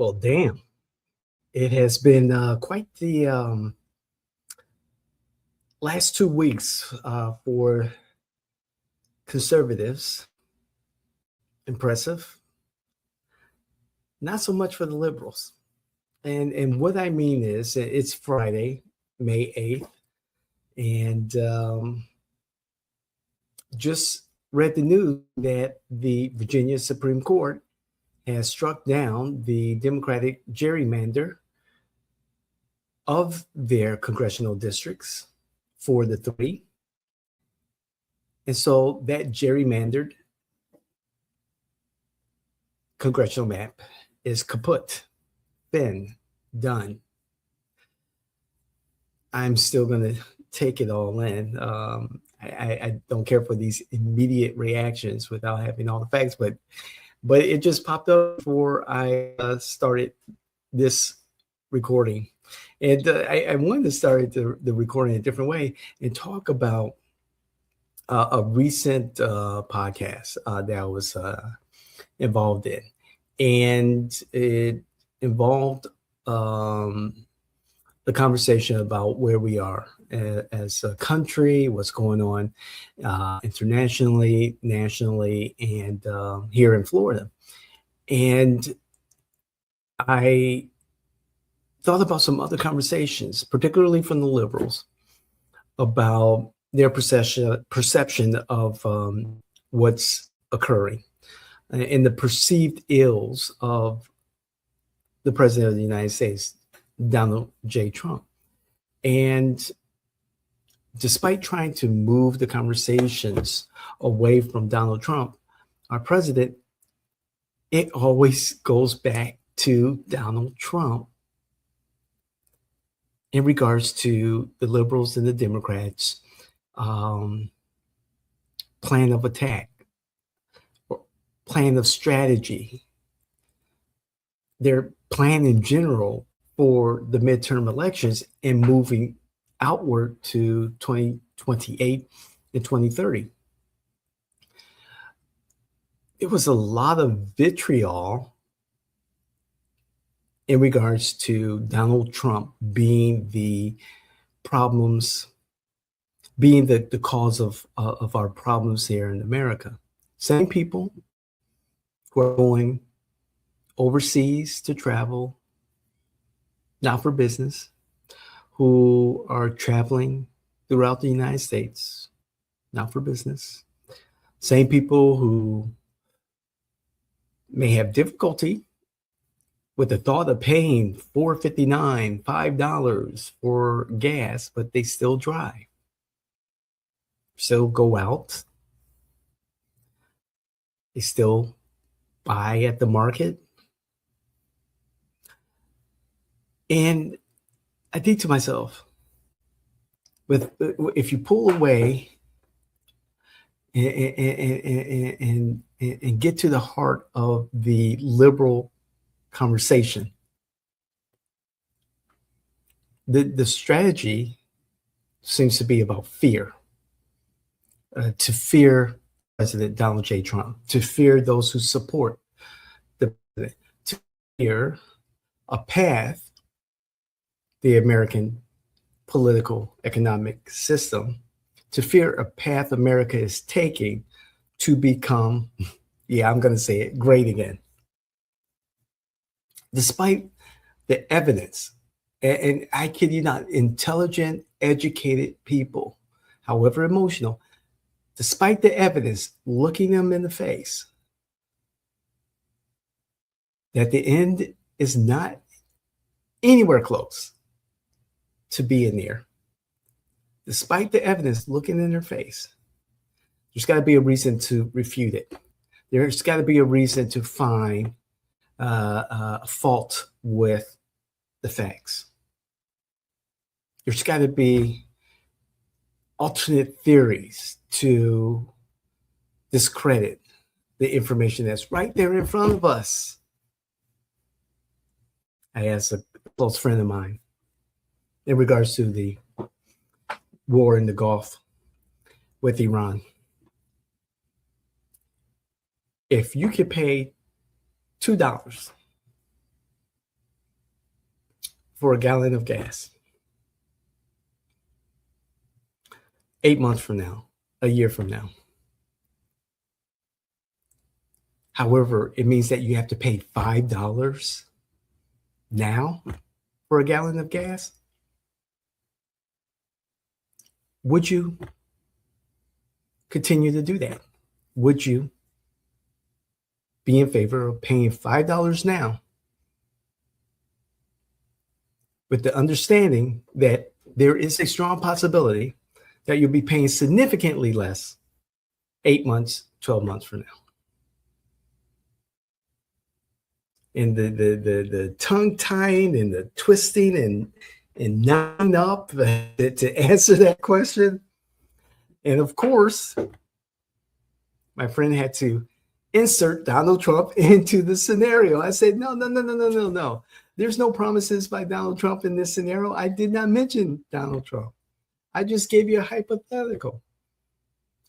Well, damn. It has been quite the last 2 weeks for conservatives. Impressive. Not so much for the liberals. And what I mean is, it's Friday, May 8th, and just read the news that the Virginia Supreme Court has struck down the Democratic gerrymander of their congressional districts for the three. And so that gerrymandered congressional map is kaput, been done. I'm still going to take it all in. I don't care for these immediate reactions without having all the facts, but it just popped up before I started this recording. And I wanted to start the recording a different way and talk about a recent podcast that I was involved in. And it involved the conversation about where we are as a country, what's going on internationally, nationally, and here in Florida. And I thought about some other conversations, particularly from the liberals, about their perception of what's occurring and the perceived ills of the president of the United States, Donald J. Trump. And despite trying to move the conversations away from Donald Trump, our president, it always goes back to Donald Trump in regards to the liberals and the Democrats' plan of attack, or plan of strategy, their plan in general for the midterm elections and moving outward to 2028 and 2030. It was a lot of vitriol in regards to Donald Trump being the problems, being the cause of our problems here in America. Same people who are going overseas to travel, not for business, who are traveling throughout the United States, not for business. Same people who may have difficulty with the thought of paying $4.59, $5 for gas, but they still drive. Still go out. They still buy at the market. And I think to myself, if you pull away and get to the heart of the liberal conversation, the strategy seems to be about fear, to fear President Donald J. Trump, to fear those who support the president, to fear a path the American political economic system, to fear a path America is taking to become, I'm going to say it, great again. Despite the evidence, and I kid you not, intelligent, educated people, however emotional, despite the evidence looking them in the face, that the end is not anywhere close to being near. Despite the evidence looking in their face, there's got to be a reason to refute it. There's got to be a reason to find fault with the facts. There's got to be alternate theories to discredit the information that's right there in front of us. I asked a close friend of mine in regards to the war in the Gulf with Iran. If you could pay $2 for a gallon of gas. 8 months from now, a year from now. However, it means that you have to pay $5 now for a gallon of gas. Would you continue to do that? Would you be in favor of paying $5 now with the understanding that there is a strong possibility that you'll be paying significantly less 8 months, 12 months from now? And the tongue tying and the twisting and nodding up to answer that question. And of course, my friend had to insert Donald Trump into the scenario. I said, no. There's no promises by Donald Trump in this scenario. I did not mention Donald Trump. I just gave you a hypothetical.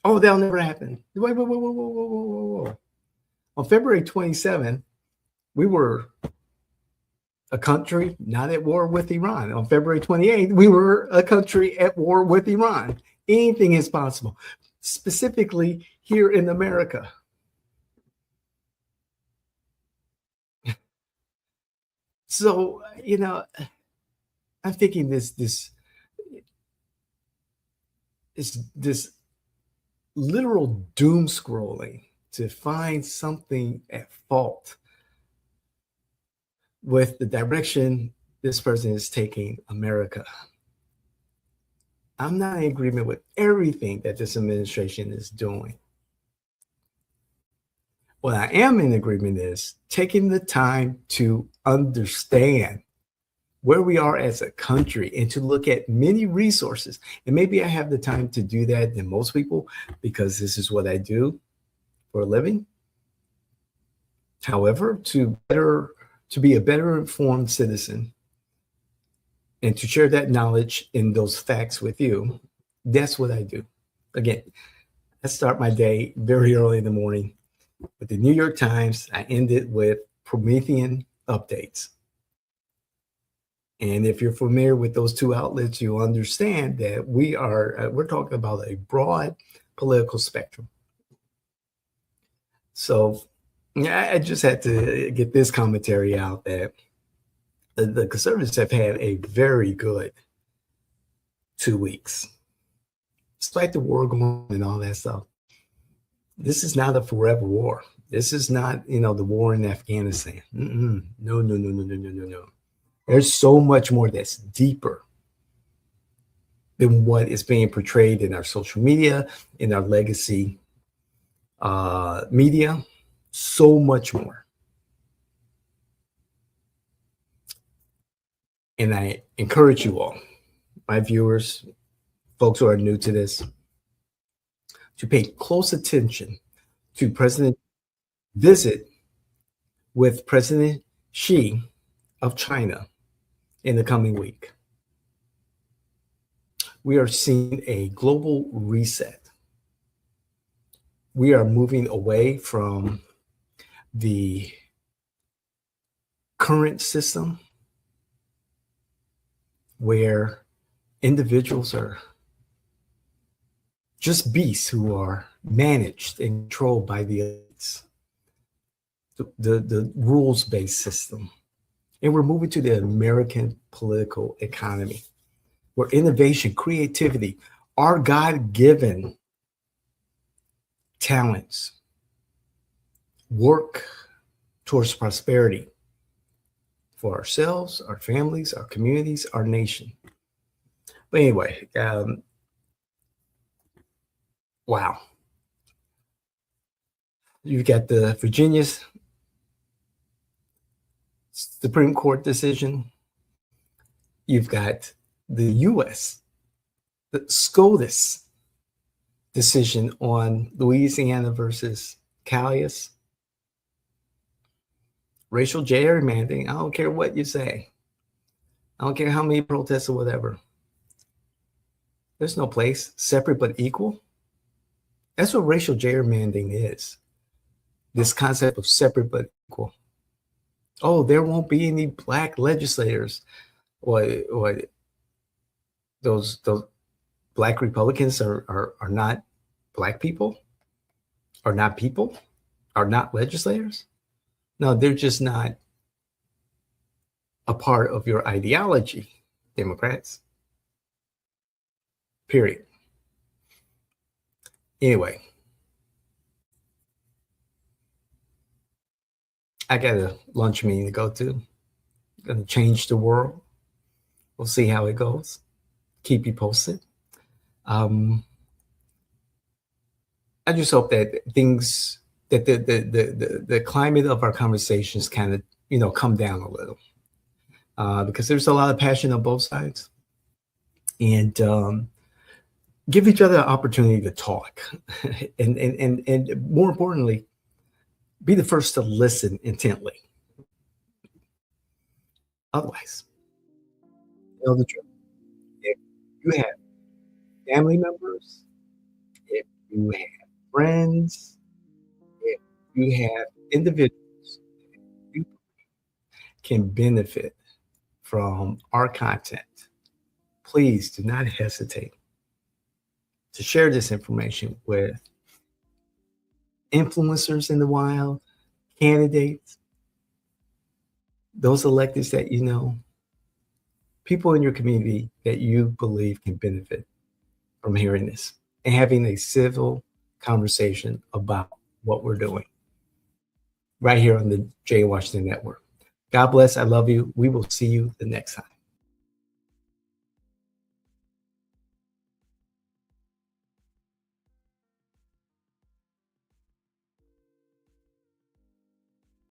Oh, that'll never happen. Whoa. On February 27th, we were a country not at war with Iran. On February 28th, we were a country at war with Iran. Anything is possible, specifically here in America. So, I'm thinking this literal doom scrolling to find something at fault with the direction this person is taking America. I'm not in agreement with everything that this administration is doing. What I am in agreement is taking the time to understand where we are as a country and to look at many resources. And maybe I have the time to do that than most people because this is what I do for a living. However, to be a better informed citizen and to share that knowledge and those facts with you, that's what I do. Again, I start my day very early in the morning with the New York Times. I end it with Promethean updates. And if you're familiar with those two outlets, you'll understand that we're talking about a broad political spectrum. So I just had to get this commentary out that the conservatives have had a very good 2 weeks. Despite the war going on and all that stuff, this is not a forever war. This is not, the war in Afghanistan. No. There's so much more that's deeper than what is being portrayed in our social media, in our legacy media. So much more. And I encourage you all, my viewers, folks who are new to this, to pay close attention to President visit with President Xi of China in the coming week. We are seeing a global reset. We are moving away from the current system where individuals are just beasts who are managed and controlled by the elites, the rules-based system. And we're moving to the American political economy, where innovation, creativity, our God-given talents work towards prosperity for ourselves, our families, our communities, our nation. But anyway, wow. You've got the Virginia's Supreme Court decision. You've got the U.S., the SCOTUS decision on Louisiana versus Callius. Racial gerrymandering. I don't care what you say. I don't care how many protests or whatever. There's no place. Separate but equal. That's what racial gerrymandering is. This concept of separate but equal. Oh, there won't be any black legislators. what those black Republicans are not black people, are not people, are not legislators. No, they're just not a part of your ideology, Democrats. Period. Anyway, I got a lunch meeting to go to. Gonna change the world. We'll see how it goes. Keep you posted. I just hope that things that the climate of our conversations kind of come down a little, because there's a lot of passion on both sides, and give each other an opportunity to talk, and more importantly, be the first to listen intently. Otherwise, tell the truth. If you have family members, if you have friends, if you have individuals who can benefit from our content, please do not hesitate to share this information with influencers in the wild, candidates, those electeds that you know, people in your community that you believe can benefit from hearing this and having a civil conversation about what we're doing right here on the Jay Washington Network. God bless. I love you. We will see you the next time.